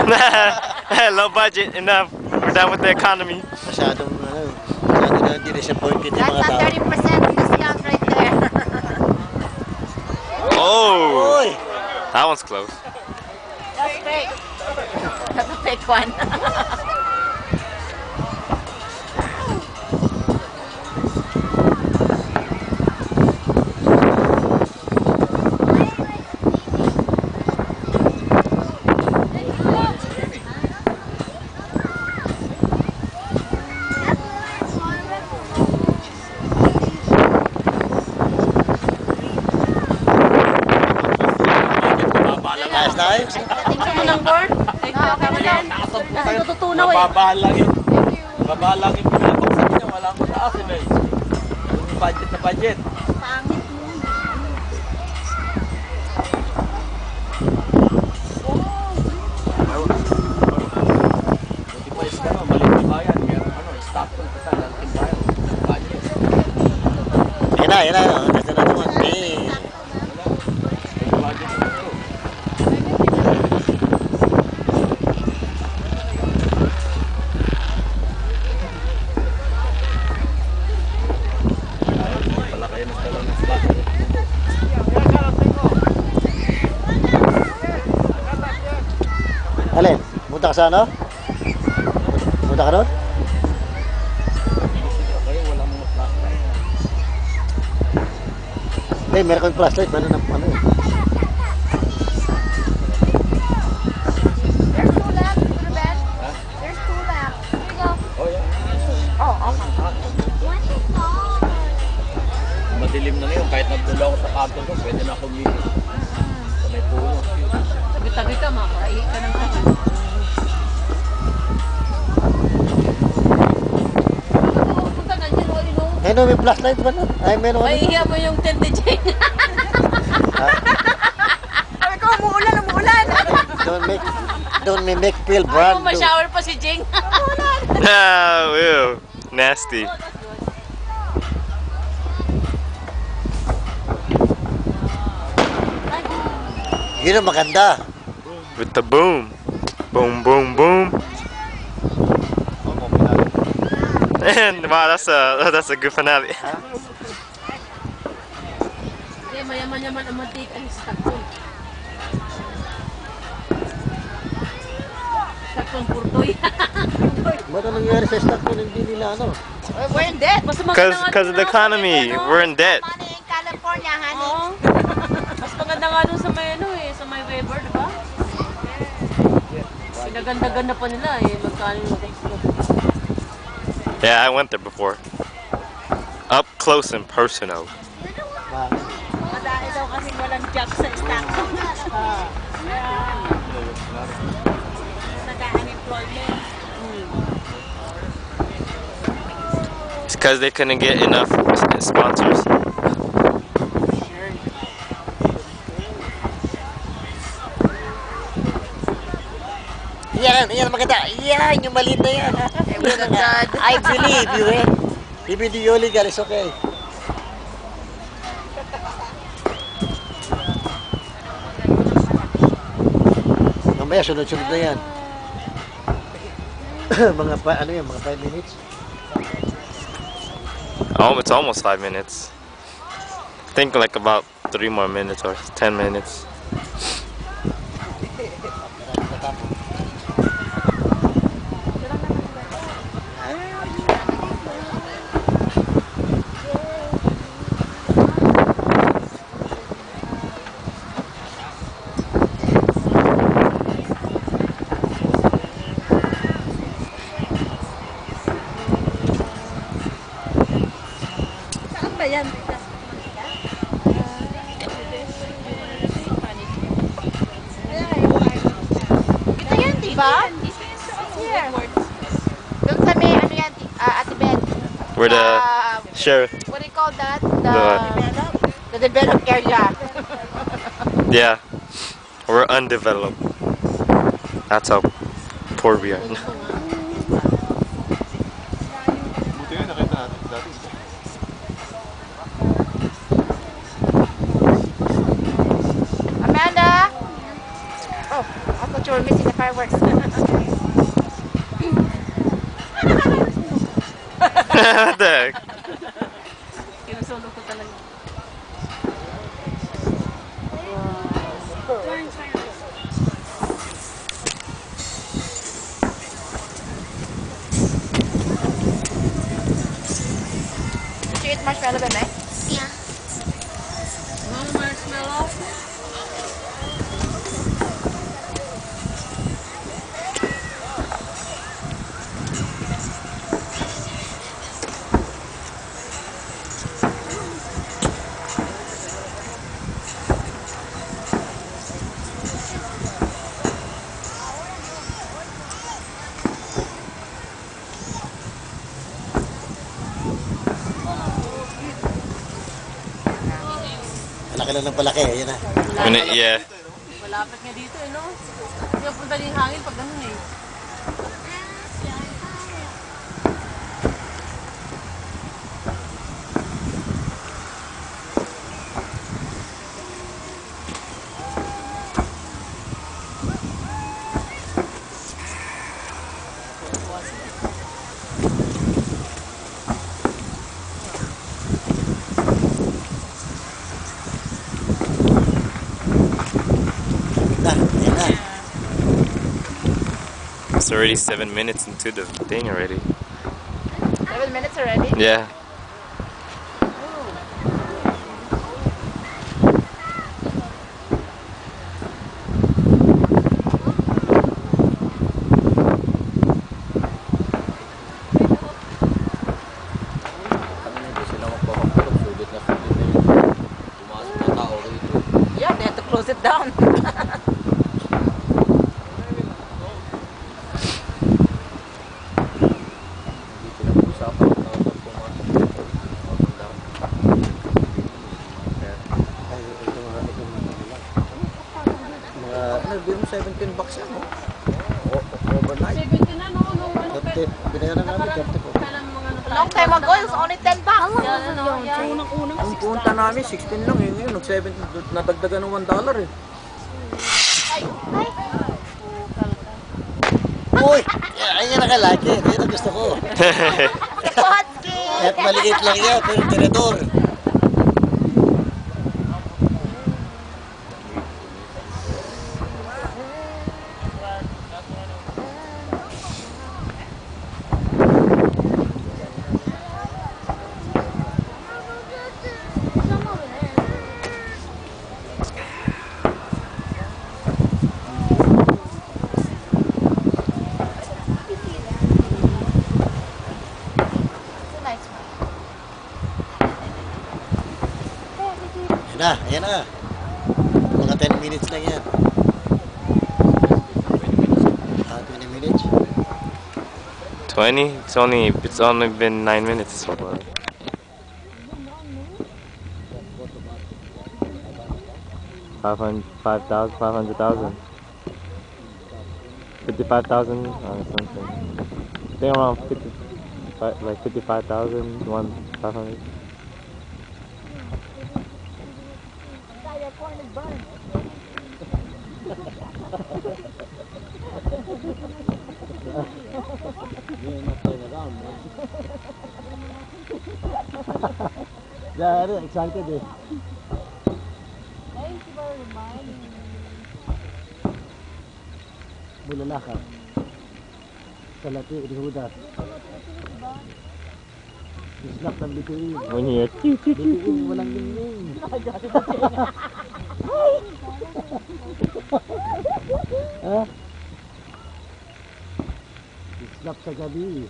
Low budget, enough. We're done with the economy. Masyadong na hindi disappointed yung mga tao. That's a 30% discount right there. Oh! Oy! That one's close. That's fake. That's a fake one. Ayos na ayos. Tingnan mo ng board. Natututunaw eh. Babahal lang yun. Babahal lang yung pinapaksak niya. Wala akong taasin eh. Yung budget na budget. Pangit mo. Buti pa is gano'n. Maliit yung bayan. Kaya stop ko. Kasi lalaking bayan. Budget. Yan na, yan na. Kasi na naman. Yung budget na ito. Pala kayo mas talagang mas bata. Alin? Punta ka sa ano? Punta ka ron? Kayo wala mong flashlight. Eh, meron kami flashlight. Ano na ano eh. There's two left. Ruben. There's two left. Here you go. Oh yeah. Oh, okay. Madilim na ngayon. Kahit nagdula ako sa kanto ko, pwede na ako umili. Sa may puno. Tabi-tabi ka, makakaihi ka ng tabi. Punta na dyan, wali no. Eh, no, may flashlight ba na? Ay, meron ka. Mahihiya mo yung tente dyan. Ha? Sabi ko, umuulan. Don't make feel Ano, brand new. ma-shower pa si Jing. Ah, ew. Nasty. Yun ang maganda. With the boom. Boom, boom, boom. And wow, that's a good finale. Hindi, mayaman-yaman ang matik ang Stockton. Stockton Purtoy. Ba't ang nangyari sa stock kung hindi nila ano? We're in debt. Mas maganda nga Because of the economy, we're in debt. money in California, honey. Oo. Mas maganda nga dun sa may ano eh, sa may Weber, di ba? Pinaganda-ganda pa nila eh, magkano yung Yeah, I went there before. Up close and personal. Madami daw kasi walang job sa Stockton. Nag-unemployment. It's because they couldn't get enough sponsors. Yan maganda. Yan, yung maliit na yan. I believe you eh. Even the illegal is okay. Mamaya, sunod-sunod na yan. mga 5 minutes. Oh, it's almost 5 minutes. I think like about 3 more minutes or 10 minutes. Ayan. Ito yan, di ba? Yeah. Doon sa may, ano yan, Ate Ben. We're the sheriff. What do you call that? The The developed area. Yeah, we're undeveloped. That's how poor we are. Amanda! Oh, I thought you were missing a fireworks. What the heck? Sinusulo ko talaga. Did you eat marshmallow, babe? Yeah. No marshmallow? Malaki lang ng palaki. Ayan na. Yeah. Malapit nga dito eh, no? Hindi ako punta yung hangin pag ganun eh. Ayan na. It's already 7 minutes into the thing already. 7 minutes already? Yeah. Hindi sila magpapagpulog. Sulit na yun. Pumasok na tao rito. Yeah, they had to close it down. Hindi pinag-usapan ng tao pag pumasok dito. Maganda. Biro mo 17 bucks yan, no? Overnight. 70 na, no? Nung ano, 30. Binayaran namin 30 po. kailan mga ano Long time ago, it was only 10 bucks. Yeah, ano, yeah. Ang punta namin, 16 lang eh. Ngayon, nag-17, nadagdagan ng $1 eh. Uy! Ayan na kalaki. Ayan ang gusto ko. Potski! Kahit maliit lang yan, pero tinidor. Ayan na. Mga 10 minutes lang yan. 20 minutes. 20? It's only been 9 minutes so far. $500,000. 55,000 or something. I think around 55,000, 500. Yeah, excited eh. Bulalaka. Salati, Rihudas. Islak ng bituin. When you're Bituin, walang ningning. Ha? Islak sa gabi.